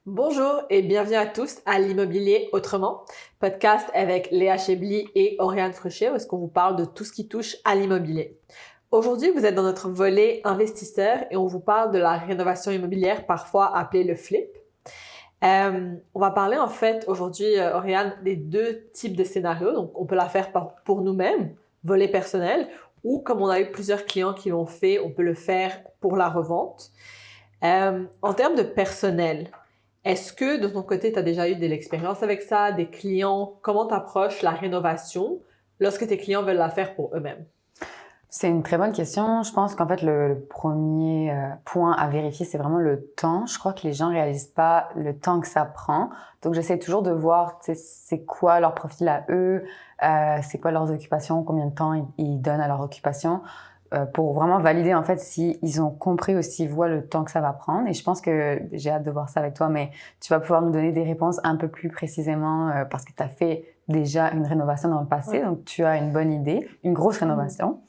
Bonjour et bienvenue à tous à l'Immobilier Autrement, podcast avec Léa Chebli et Oriane Fruchet, où est-ce qu'on vous parle de tout ce qui touche à l'immobilier. Aujourd'hui, vous êtes dans notre volet investisseur et on vous parle de la rénovation immobilière, parfois appelée le flip. On va parler en fait aujourd'hui, Oriane, des deux types de scénarios. Donc, on peut la faire pour nous-mêmes, volet personnel, ou comme on a eu plusieurs clients qui l'ont fait, on peut le faire pour la revente. En termes de personnel, est-ce que de ton côté, tu as déjà eu de l'expérience avec ça, des clients? Comment tu approches la rénovation lorsque tes clients veulent la faire pour eux-mêmes? C'est une très bonne question. Je pense qu'en fait, le premier point à vérifier, c'est vraiment le temps. Je crois que les gens réalisent pas le temps que ça prend. Donc, j'essaie toujours de voir, tu sais, c'est quoi leur profil à eux, c'est quoi leurs occupations, combien de temps ils donnent à leur occupation, pour vraiment valider en fait s'ils ont compris ou s'ils voient le temps que ça va prendre. Et je pense que j'ai hâte de voir ça avec toi, mais tu vas pouvoir nous donner des réponses un peu plus précisément parce que tu as fait déjà une rénovation dans le passé, Ouais. donc tu as une bonne idée, une grosse rénovation.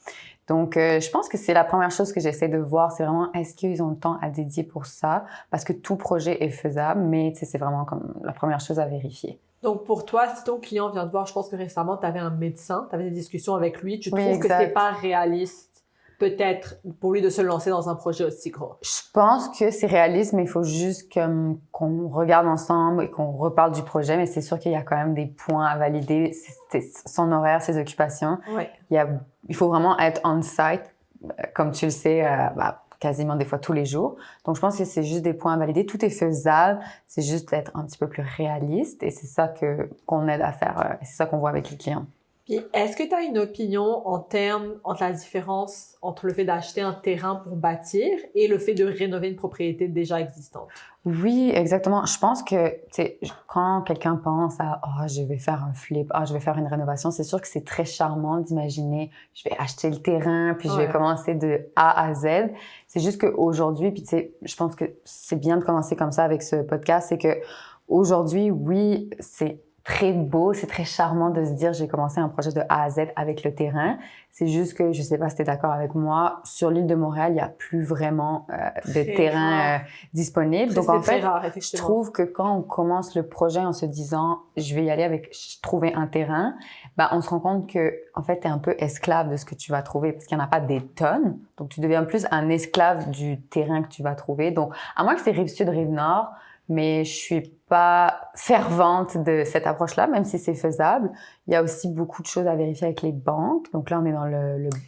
Donc, je pense que c'est la première chose que j'essaie de voir, c'est vraiment est-ce qu'ils ont le temps à dédier pour ça, parce que tout projet est faisable, mais tu sais, c'est vraiment comme la première chose à vérifier. Donc, pour toi, si ton client vient te voir, je pense que récemment, tu avais un médecin, tu avais des discussions avec lui, tu Oui, trouves que c'est exact. pas réaliste, peut-être, pour lui de se lancer dans un projet aussi gros? Je pense que c'est réaliste, mais il faut juste qu'on regarde ensemble et qu'on reparle du projet. Mais c'est sûr qu'il y a quand même des points à valider. C'est son horaire, ses occupations. Ouais. Il faut vraiment être on-site, comme tu le sais, quasiment des fois tous les jours. Donc, je pense que c'est juste des points à valider. Tout est faisable. C'est juste être un petit peu plus réaliste. Et c'est ça qu'on aide à faire. C'est ça qu'on voit avec les clients. Puis, est-ce que tu as une opinion en termes entre la différence entre le fait d'acheter un terrain pour bâtir et le fait de rénover une propriété déjà existante? Oui, exactement. Je pense que, tu sais, quand quelqu'un pense à, oh, je vais faire un flip, je vais faire une rénovation, c'est sûr que c'est très charmant d'imaginer, je vais acheter le terrain, puis je vais Ouais. commencer de A à Z. C'est juste qu'aujourd'hui, puis tu sais, je pense que c'est bien de commencer comme ça avec ce podcast, c'est que aujourd'hui, oui, c'est très beau, c'est très charmant de se dire, j'ai commencé un projet de A à Z avec le terrain. C'est juste que, je sais pas si tu es d'accord avec moi, sur l'île de Montréal, il y a plus vraiment de Très terrain rare. disponible. Donc, C'est en très fait, rare, je effectivement. trouve que quand on commence le projet en se disant je vais y aller avec trouver un terrain, on se rend compte que en fait tu es un peu esclave de ce que tu vas trouver parce qu'il n'y en a pas des tonnes. Donc tu deviens plus un esclave du terrain que tu vas trouver. Donc à moins que c'est rive sud, rive nord, mais je suis pas fervente de cette approche-là, même si c'est faisable. Il y a aussi beaucoup de choses à vérifier avec les banques. Donc là, on est dans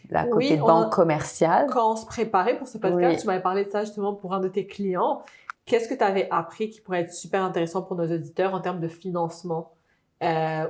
la côté Oui, banque commerciale. quand on se préparait pour ce podcast, Oui. tu m'avais parlé de ça justement pour un de tes clients. Qu'est-ce que tu avais appris qui pourrait être super intéressant pour nos auditeurs en termes de financement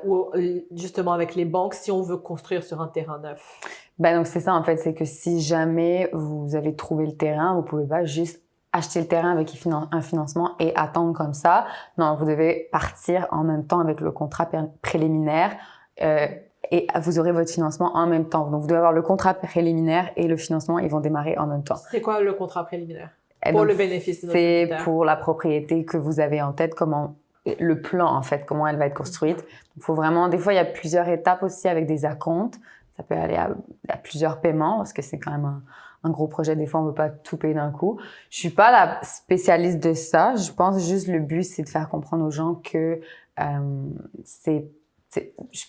ou justement avec les banques si on veut construire sur un terrain neuf? Donc c'est ça en fait, c'est que si jamais vous avez trouvé le terrain, vous pouvez pas juste acheter le terrain avec un financement et attendre comme ça. Non, vous devez partir en même temps avec le contrat préliminaire et vous aurez votre financement en même temps. Donc vous devez avoir le contrat préliminaire et le financement, ils vont démarrer en même temps. C'est quoi le contrat préliminaire? Et Pour donc, le bénéfice de notre c'est auditeur. pour la propriété que vous avez en tête, le plan en fait, comment elle va être construite. Il faut vraiment, des fois il y a plusieurs étapes aussi avec des acomptes. Ça peut aller à plusieurs paiements parce que c'est quand même un gros projet. Des fois, on veut pas tout payer d'un coup. Je suis pas la spécialiste de ça. Je pense juste le but, c'est de faire comprendre aux gens que je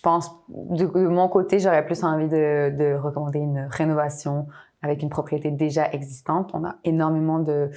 pense, de mon côté, j'aurais plus envie de recommander une rénovation avec une propriété déjà existante. On a énormément de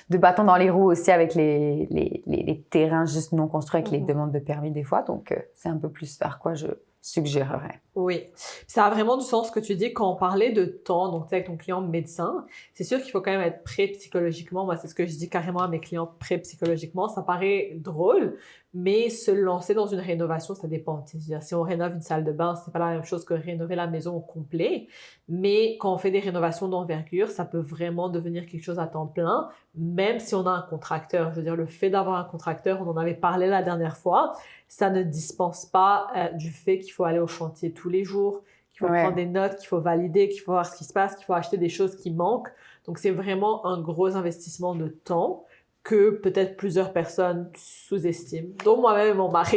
bâtons dans les roues aussi avec les terrains juste non construits avec les demandes de permis des fois. Donc, c'est un peu plus vers quoi je suggérerais. Oui, ça a vraiment du sens ce que tu dis quand on parlait de temps, donc tu sais, avec ton client médecin, c'est sûr qu'il faut quand même être prêt psychologiquement. Moi, c'est ce que je dis carrément à mes clients, prêt psychologiquement. Ça paraît drôle, mais se lancer dans une rénovation, ça dépend. Tu sais, c'est-à-dire, si on rénove une salle de bain, c'est pas la même chose que rénover la maison au complet. Mais quand on fait des rénovations d'envergure, ça peut vraiment devenir quelque chose à temps plein, même si on a un contracteur. Je veux dire, le fait d'avoir un contracteur, on en avait parlé la dernière fois, ça ne dispense pas du fait qu'il faut aller au chantier tous les jours, qu'il faut prendre des notes, qu'il faut valider, qu'il faut voir ce qui se passe, qu'il faut acheter des choses qui manquent. Donc, c'est vraiment un gros investissement de temps que peut-être plusieurs personnes sous-estiment, dont moi-même et mon mari.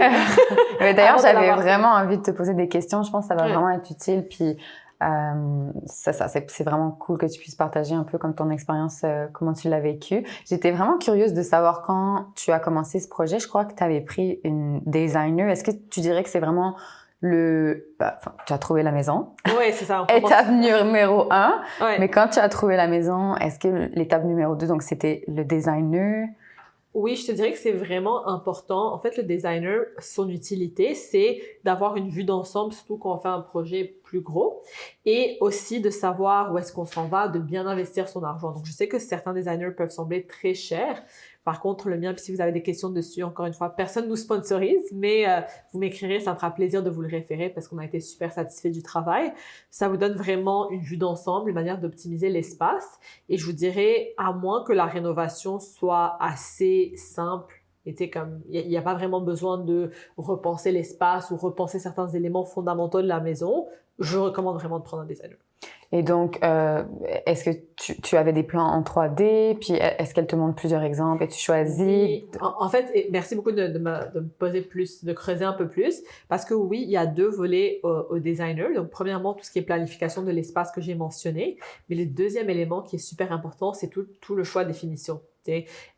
Mais d'ailleurs, Avant de j'avais l'avoir vraiment envie de te poser des questions. Je pense que ça va Ouais. vraiment être utile. Puis C'est vraiment cool que tu puisses partager un peu comme ton expérience, comment tu l'as vécu. J'étais vraiment curieuse de savoir quand tu as commencé ce projet. Je crois que tu avais pris une designer. Est-ce que tu dirais que c'est vraiment tu as trouvé la maison. Oui, c'est ça. Étape numéro 1. Ouais. Mais quand tu as trouvé la maison, est-ce que l'étape numéro 2, donc c'était le designer? Oui, je te dirais que c'est vraiment important. En fait, le designer, son utilité, c'est d'avoir une vue d'ensemble, surtout quand on fait un projet plus gros, et aussi de savoir où est-ce qu'on s'en va, de bien investir son argent. Donc, je sais que certains designers peuvent sembler très chers. Par contre, le mien, puis si vous avez des questions dessus, encore une fois, personne ne nous sponsorise, mais vous m'écrirez, ça me fera plaisir de vous le référer parce qu'on a été super satisfait du travail. Ça vous donne vraiment une vue d'ensemble, une manière d'optimiser l'espace. Et je vous dirais, à moins que la rénovation soit assez simple, et tu sais, comme il n'y a pas vraiment besoin de repenser l'espace ou repenser certains éléments fondamentaux de la maison, je recommande vraiment de prendre un designer. Et donc, est-ce que tu avais des plans en 3D, puis est-ce qu'elle te montre plusieurs exemples et tu choisis? Oui. En fait, merci beaucoup de me poser plus, de creuser un peu plus, parce que oui, il y a 2 volets au designer. Donc, premièrement, tout ce qui est planification de l'espace que j'ai mentionné, mais le deuxième élément qui est super important, c'est tout le choix des finitions.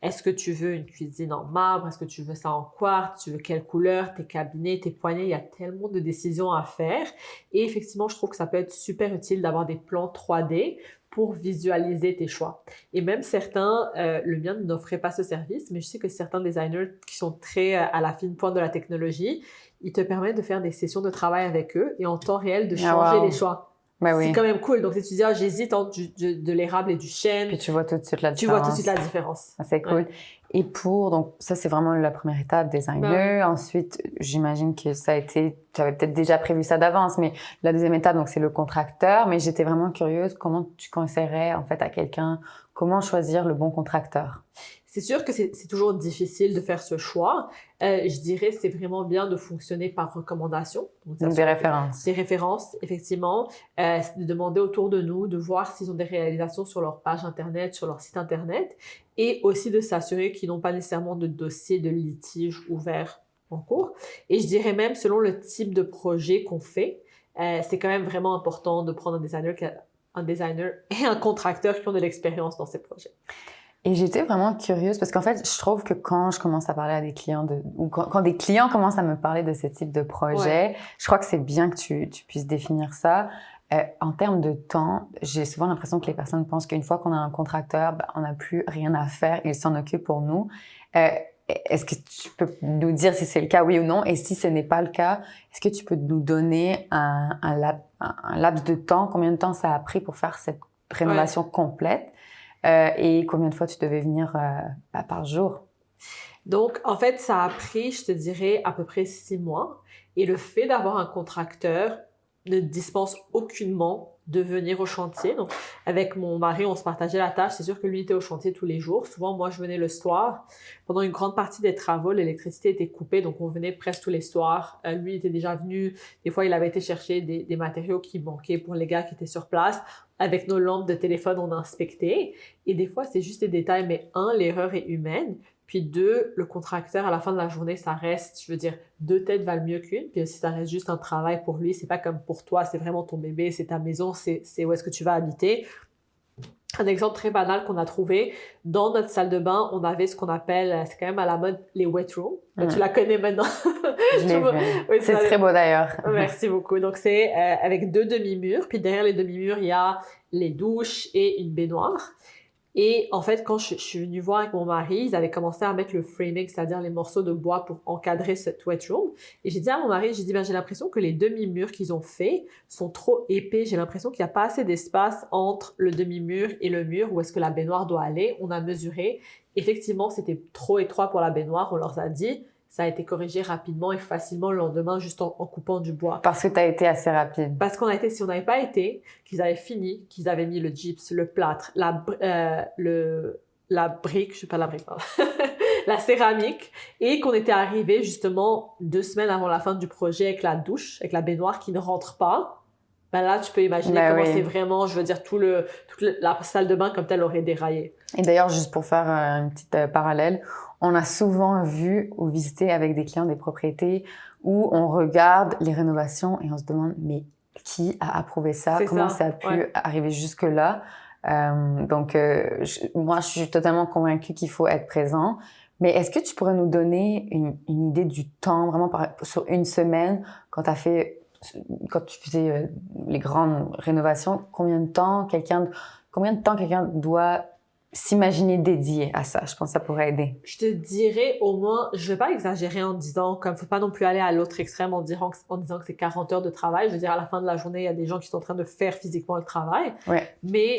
Est-ce que tu veux une cuisine en marbre? Est-ce que tu veux ça en quartz? Tu veux quelle couleur? Tes cabinets, tes poignées, il y a tellement de décisions à faire. Et effectivement, je trouve que ça peut être super utile d'avoir des plans 3D pour visualiser tes choix. Et même certains, le mien n'offrait pas ce service, mais je sais que certains designers qui sont très à la fine pointe de la technologie, ils te permettent de faire des sessions de travail avec eux et en temps réel de changer les choix. Ben oui. C'est quand même cool. Donc, si tu dis, j'hésite entre de l'érable et du chêne. Puis tu vois tout de suite la différence. Tu vois tout de suite la différence. C'est cool. Ouais. Et donc ça, c'est vraiment la première étape, designer. Ben oui. Ensuite, j'imagine que tu avais peut-être déjà prévu ça d'avance, mais la deuxième étape, donc c'est le contracteur. Mais j'étais vraiment curieuse, comment tu conseillerais, en fait, à quelqu'un, comment choisir le bon contracteur? C'est sûr que c'est toujours difficile de faire ce choix. Je dirais c'est vraiment bien de fonctionner par recommandation. Donc des références. Des références, effectivement. De demander autour de nous, de voir s'ils ont des réalisations sur leur page Internet, sur leur site Internet, et aussi de s'assurer qu'ils n'ont pas nécessairement de dossier de litige ouvert en cours. Et je dirais même, selon le type de projet qu'on fait, c'est quand même vraiment important de prendre un designer et un contracteur qui ont de l'expérience dans ces projets. Et j'étais vraiment curieuse parce qu'en fait, je trouve que quand je commence à parler à des clients ou quand des clients commencent à me parler de ce type de projet, ouais. Je crois que c'est bien que tu puisses définir ça. En termes de temps, j'ai souvent l'impression que les personnes pensent qu'une fois qu'on a un contracteur, on n'a plus rien à faire, il s'en occupe pour nous. Est-ce que tu peux nous dire si c'est le cas, oui ou non? Et si ce n'est pas le cas, est-ce que tu peux nous donner un laps de temps? Combien de temps ça a pris pour faire cette rénovation complète? Et combien de fois tu devais venir par jour? Donc, en fait, ça a pris, je te dirais, à peu près 6 mois. Et le fait d'avoir un contracteur ne dispense aucunement de venir au chantier. Donc, avec mon mari, on se partageait la tâche. C'est sûr que lui était au chantier tous les jours. Souvent, moi, je venais le soir. Pendant une grande partie des travaux, l'électricité était coupée, donc on venait presque tous les soirs. Lui, il était déjà venu. Des fois, il avait été chercher des matériaux qui manquaient pour les gars qui étaient sur place. Avec nos lampes de téléphone, on inspectait. Et des fois, c'est juste des détails, mais l'erreur est humaine. Puis 2, le contracteur, à la fin de la journée, ça reste, je veux dire, 2 têtes valent mieux qu'une. Puis aussi, ça reste juste un travail pour lui. C'est pas comme pour toi, c'est vraiment ton bébé, c'est ta maison, c'est où est-ce que tu vas habiter. Un exemple très banal qu'on a trouvé, dans notre salle de bain, on avait ce qu'on appelle, c'est quand même à la mode, les wet rooms. Tu la connais maintenant. Je l'ai vu. Oui, c'est très beau d'ailleurs. Merci beaucoup. Donc, c'est avec 2 demi-murs. Puis derrière les demi-murs, il y a les douches et une baignoire. Et en fait, quand je suis venue voir avec mon mari, ils avaient commencé à mettre le framing, c'est-à-dire les morceaux de bois pour encadrer cette wet room. Et j'ai dit à mon mari, j'ai l'impression que les demi-murs qu'ils ont faits sont trop épais. J'ai l'impression qu'il n'y a pas assez d'espace entre le demi-mur et le mur où est-ce que la baignoire doit aller. On a mesuré. Effectivement, c'était trop étroit pour la baignoire. On leur a dit. Ça a été corrigé rapidement et facilement le lendemain, juste en coupant du bois. Parce que tu as été assez rapide. Parce si on n'avait pas été, qu'ils avaient fini, qu'ils avaient mis le gyps, le plâtre, la brique, je sais pas la brique, pardon, la céramique, et qu'on était arrivé justement 2 semaines avant la fin du projet avec la douche, avec la baignoire qui ne rentre pas, ben là, tu peux imaginer comment c'est vraiment, je veux dire, toute la salle de bain comme telle aurait déraillé. Et d'ailleurs, juste pour faire une petite parallèle, on a souvent vu ou visité avec des clients des propriétés où on regarde les rénovations et on se demande, mais qui a approuvé ça, C'est comment ça, ça a pu ouais. arriver jusque-là. Donc, moi, je suis totalement convaincue qu'il faut être présent. Mais est-ce que tu pourrais nous donner une idée du temps, vraiment sur une semaine, quand tu faisais les grandes rénovations, combien de temps quelqu'un doit s'imaginer dédié à ça? Je pense que ça pourrait aider. Je te dirais au moins, je vais pas exagérer en disant, comme faut pas non plus aller à l'autre extrême en disant que c'est 40 heures de travail. Je veux dire, à la fin de la journée, il y a des gens qui sont en train de faire physiquement le travail. Ouais. Mais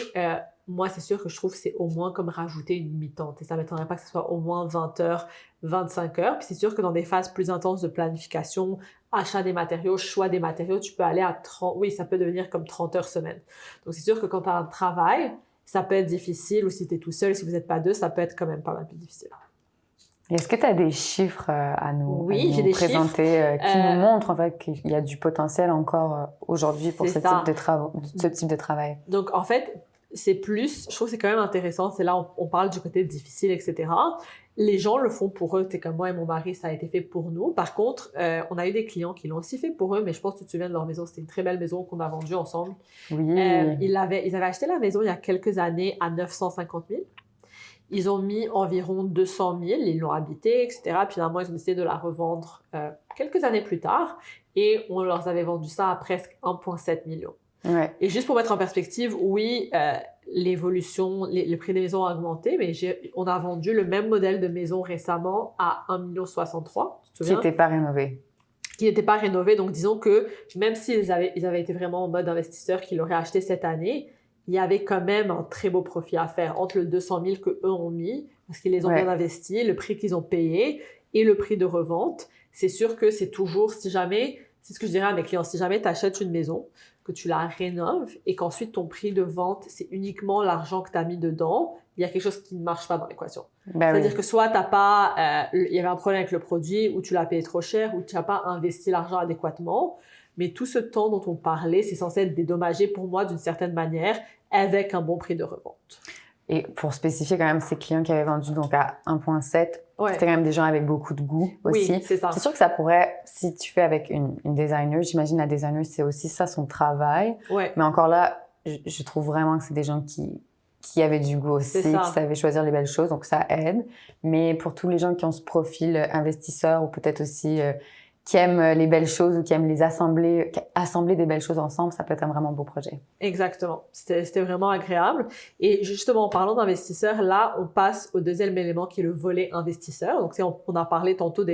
moi, c'est sûr que je trouve que c'est au moins comme rajouter une mi-temps. Ça m'étonnerait pas que ce soit au moins 20 heures, 25 heures. Puis c'est sûr que dans des phases plus intenses de planification, achat des matériaux, choix des matériaux, tu peux aller à 30, oui, ça peut devenir comme 30 heures semaine. Donc c'est sûr que quand tu as un travail, ça peut être difficile, ou si tu es tout seul, si vous n'êtes pas deux, ça peut être quand même pas mal plus difficile. Est-ce que tu as des chiffres Oui, j'ai nous des présenter qui nous montrent en fait qu'il y a du potentiel encore aujourd'hui pour ce type de travail? Donc en fait, c'est plus, je trouve que c'est quand même intéressant, c'est là on parle du côté difficile, etc. Les gens le font pour eux, c'est comme moi et mon mari, ça a été fait pour nous. Par contre, on a eu des clients qui l'ont aussi fait pour eux, mais je pense que tu te souviens de leur maison, c'était une très belle maison qu'on a vendue ensemble. Oui. Ils avaient acheté la maison il y a quelques années à 950 000. Ils ont mis environ 200 000, ils l'ont habité, etc. Puis finalement, ils ont décidé de la revendre quelques années plus tard et on leur avait vendu ça à presque 1,7 million. Ouais. Et juste pour mettre en perspective, oui, l'évolution, le prix des maisons a augmenté, mais on a vendu le même modèle de maison récemment à 1,63 million, tu te souviens? Qui n'était pas rénové. Qui n'était pas rénové. Donc, disons que même s'ils avaient été vraiment en mode investisseur qui l'auraient acheté cette année, il y avait quand même un très beau profit à faire entre le 200 000 qu'eux ont mis, parce qu'ils les ont bien investis, le prix qu'ils ont payé et le prix de revente. C'est sûr que c'est toujours, si jamais, c'est ce que je dirais à mes clients, si jamais tu achètes une maison, que tu la rénoves et qu'ensuite ton prix de vente, c'est uniquement l'argent que tu as mis dedans, il y a quelque chose qui ne marche pas dans l'équation. C'est-à-dire que soit t'as pas, il y avait un problème avec le produit, ou tu l'as payé trop cher, ou tu n'as pas investi l'argent adéquatement. Mais tout ce temps dont on parlait, c'est censé être dédommagé pour moi d'une certaine manière avec un bon prix de revente. Et pour spécifier quand même, ces clients qui avaient vendu donc à 1,7, c'était quand même des gens avec beaucoup de goût aussi. Oui, c'est ça. C'est sûr que ça pourrait, si tu fais avec une designer, j'imagine la designer, c'est aussi ça son travail. Ouais. Mais encore là, je trouve vraiment que c'est des gens qui avaient du goût aussi, qui savaient choisir les belles choses, donc ça aide. Mais pour tous les gens qui ont ce profil investisseur ou peut-être aussi qui aiment les belles choses ou qui aiment assembler des belles choses ensemble, ça peut être un vraiment beau projet. Exactement. C'était vraiment agréable. Et justement, en parlant d'investisseurs, là, on passe au deuxième élément qui est le volet investisseur. Donc, on a parlé tantôt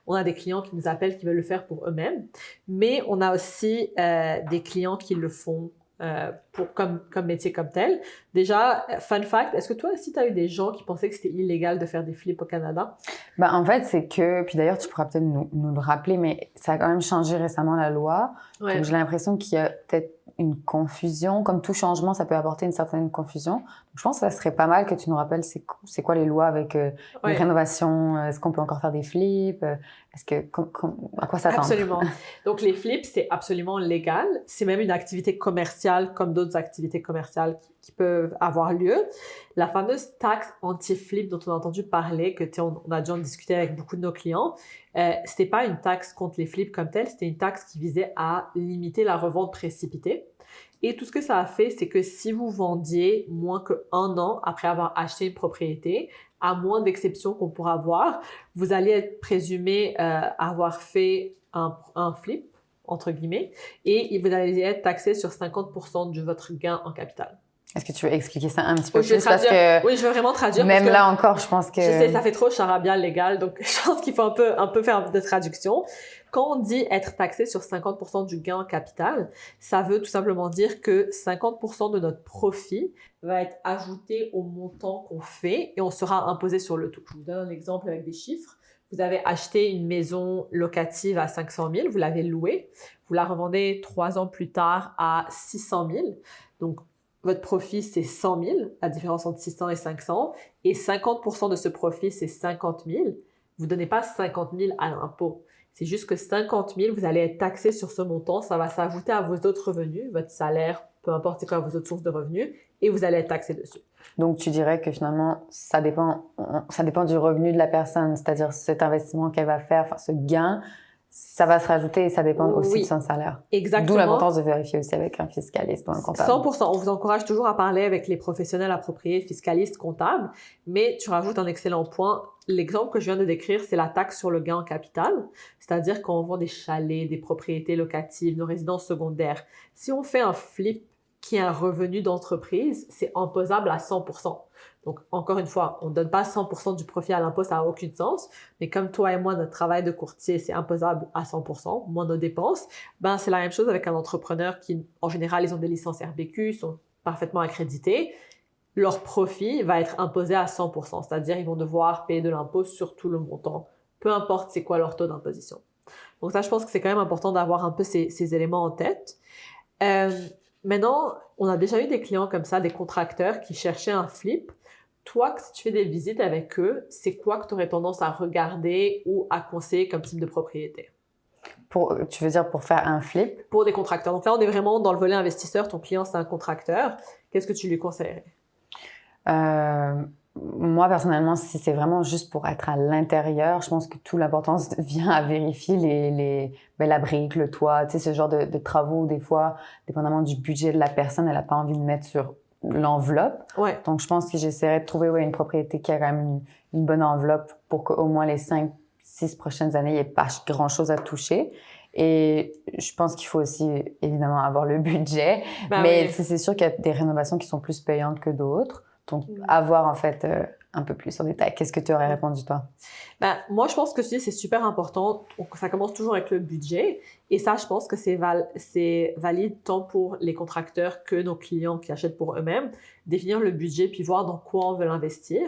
on a des clients qui nous appellent, qui veulent le faire pour eux-mêmes. Mais on a aussi des clients qui le font comme métier comme tel. Déjà, fun fact, est-ce que toi aussi tu as eu des gens qui pensaient que c'était illégal de faire des flips au Canada? En fait, c'est que, puis d'ailleurs tu pourras peut-être nous le rappeler, mais ça a quand même changé récemment la loi. Ouais. Donc j'ai l'impression qu'il y a peut-être une confusion. Comme tout changement, ça peut apporter une certaine confusion. Donc, je pense que ça serait pas mal que tu nous rappelles c'est quoi les lois avec les rénovations. Est-ce qu'on peut encore faire des flips? À quoi s'attendre? Absolument. Donc, les flips, c'est absolument légal. C'est même une activité commerciale comme d'autres activités commerciales qui peuvent avoir lieu. La fameuse taxe anti-flip dont on a entendu parler, que on a dû en discuter avec beaucoup de nos clients, c'était pas une taxe contre les flips comme telle, c'était une taxe qui visait à limiter la revente précipitée. Et tout ce que ça a fait, c'est que si vous vendiez moins qu'1 an après avoir acheté une propriété, à moins d'exceptions qu'on pourra avoir, vous allez être présumé avoir fait un flip, entre guillemets, et vous allez être taxé sur 50% de votre gain en capital. Est-ce que tu veux expliquer ça un petit peu plus? Oui, je veux vraiment traduire. Même là encore, je pense que... Je sais, ça fait trop charabia légal, donc je pense qu'il faut un peu faire de traduction. Quand on dit être taxé sur 50% du gain en capital, ça veut tout simplement dire que 50% de notre profit va être ajouté au montant qu'on fait et on sera imposé sur le tout. Je vous donne un exemple avec des chiffres. Vous avez acheté une maison locative à 500 000, vous l'avez louée, vous la revendez 3 ans plus tard à 600 000. Donc, votre profit, c'est 100 000, la différence entre 600 et 500, et 50% de ce profit, c'est 50 000. Vous ne donnez pas 50 000 à l'impôt. C'est juste que 50 000, vous allez être taxé sur ce montant, ça va s'ajouter à vos autres revenus, votre salaire, peu importe c'est quoi vos autres sources de revenus, et vous allez être taxé dessus. Donc, tu dirais que finalement, ça dépend du revenu de la personne, c'est-à-dire cet investissement qu'elle va faire, enfin, ce gain, ça va se rajouter et ça dépend aussi de son salaire. Exactement. D'où l'importance de vérifier aussi avec un fiscaliste ou un comptable. 100%. On vous encourage toujours à parler avec les professionnels appropriés, fiscalistes, comptables, mais tu rajoutes un excellent point. L'exemple que je viens de décrire, c'est la taxe sur le gain en capital, c'est-à-dire quand on vend des chalets, des propriétés locatives, nos résidences secondaires. Si on fait un flip qui est un revenu d'entreprise, c'est imposable à 100%. Donc, encore une fois, on ne donne pas 100% du profit à l'impôt, ça n'a aucun sens. Mais comme toi et moi, notre travail de courtier, c'est imposable à 100%, moins nos dépenses, ben, c'est la même chose avec un entrepreneur qui, en général, ils ont des licences RBQ, sont parfaitement accrédités. Leur profit va être imposé à 100%, c'est-à-dire ils vont devoir payer de l'impôt sur tout le montant, peu importe c'est quoi leur taux d'imposition. Donc ça, je pense que c'est quand même important d'avoir un peu ces éléments en tête. Maintenant, on a déjà eu des clients comme ça, des contracteurs qui cherchaient un flip. Toi, si tu fais des visites avec eux, c'est quoi que tu aurais tendance à regarder ou à conseiller comme type de propriété? Tu veux dire pour faire un flip? Pour des contracteurs. Donc là, on est vraiment dans le volet investisseur. Ton client, c'est un contracteur. Qu'est-ce que tu lui conseillerais? Moi, personnellement, si c'est vraiment juste pour être à l'intérieur, je pense que toute l'importance vient à vérifier la brique, le toit, tu sais, ce genre de travaux, des fois, dépendamment du budget de la personne, elle n'a pas envie de mettre sur l'enveloppe. Ouais. Donc, je pense que j'essaierais de trouver une propriété qui a quand même une bonne enveloppe pour qu'au moins les 5-6 prochaines années, il n'y ait pas grand-chose à toucher. Et je pense qu'il faut aussi, évidemment, avoir le budget. Mais oui, c'est sûr qu'il y a des rénovations qui sont plus payantes que d'autres. Donc, avoir en fait un peu plus en détail. Qu'est-ce que tu aurais répondu, toi? Ben, moi, je pense que c'est super important. Ça commence toujours avec le budget. Et ça, je pense que c'est valide tant pour les contracteurs que nos clients qui achètent pour eux-mêmes. Définir le budget puis voir dans quoi on veut l'investir.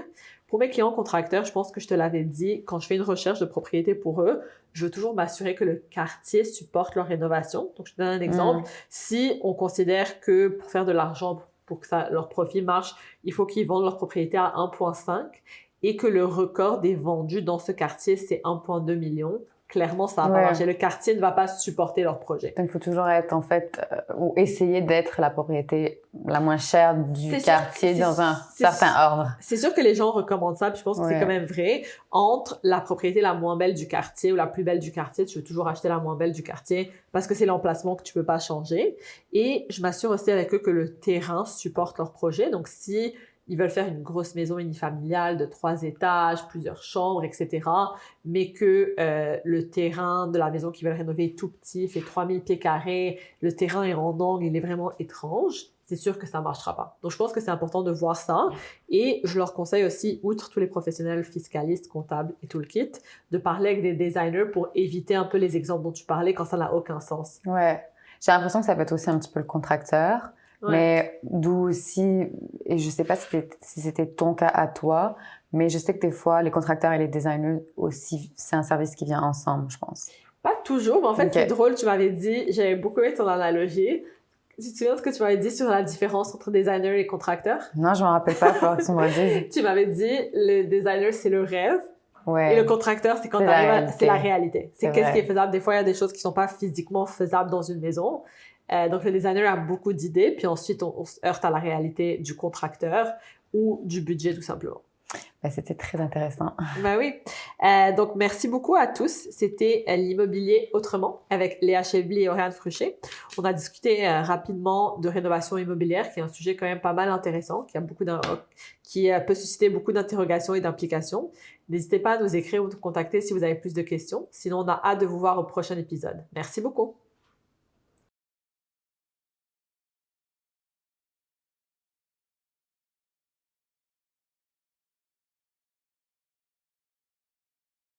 Pour mes clients contracteurs, je pense que je te l'avais dit, quand je fais une recherche de propriété pour eux, je veux toujours m'assurer que le quartier supporte leur rénovation. Donc, je te donne un exemple. Si on considère que pour faire de l'argent, pour que leur profit marche, il faut qu'ils vendent leur propriété à 1,5 et que le record des vendus dans ce quartier, c'est 1,2 million. Clairement, ça va pas marcher. Le quartier ne va pas supporter leur projet. Donc, il faut toujours être, en fait, ou essayer d'être la propriété la moins chère du quartier dans un certain ordre. C'est sûr que les gens recommandent ça, puis je pense que c'est quand même vrai. Entre la propriété la moins belle du quartier ou la plus belle du quartier, tu veux toujours acheter la moins belle du quartier parce que c'est l'emplacement que tu peux pas changer. Et je m'assure aussi avec eux que le terrain supporte leur projet. Donc, si ils veulent faire une grosse maison unifamiliale de 3 étages, plusieurs chambres, etc., mais que le terrain de la maison qu'ils veulent rénover est tout petit, fait 3000 pieds carrés, le terrain est en angle, il est vraiment étrange, c'est sûr que ça ne marchera pas. Donc, je pense que c'est important de voir ça. Et je leur conseille aussi, outre tous les professionnels fiscalistes, comptables et tout le kit, de parler avec des designers pour éviter un peu les exemples dont tu parlais quand ça n'a aucun sens. Ouais. J'ai l'impression que ça peut être aussi un petit peu le contracteur. Ouais. Mais d'où aussi, et je sais pas si c'était ton cas à toi, mais je sais que des fois, les contracteurs et les designers aussi, c'est un service qui vient ensemble, je pense. Pas toujours, mais en fait, c'est drôle, tu m'avais dit, j'avais beaucoup aimé ton analogie. Tu te souviens de ce que tu m'avais dit sur la différence entre designer et contracteur? Non, je me rappelle pas, il faut que tu me redises. Tu m'avais dit, le designer, c'est le rêve. Ouais. Et le contracteur, c'est quand c'est la réalité. C'est qu'est-ce qui est faisable. Des fois, il y a des choses qui sont pas physiquement faisables dans une maison. Donc, le designer a beaucoup d'idées, puis ensuite, on se heurte à la réalité du contracteur ou du budget, tout simplement. Ben, c'était très intéressant. Ben oui. Donc, merci beaucoup à tous. C'était l'immobilier autrement avec Léa Chevly et Oriane Fruché. On a discuté rapidement de rénovation immobilière, qui est un sujet quand même pas mal intéressant, qui peut susciter beaucoup d'interrogations et d'implications. N'hésitez pas à nous écrire ou nous contacter si vous avez plus de questions. Sinon, on a hâte de vous voir au prochain épisode. Merci beaucoup.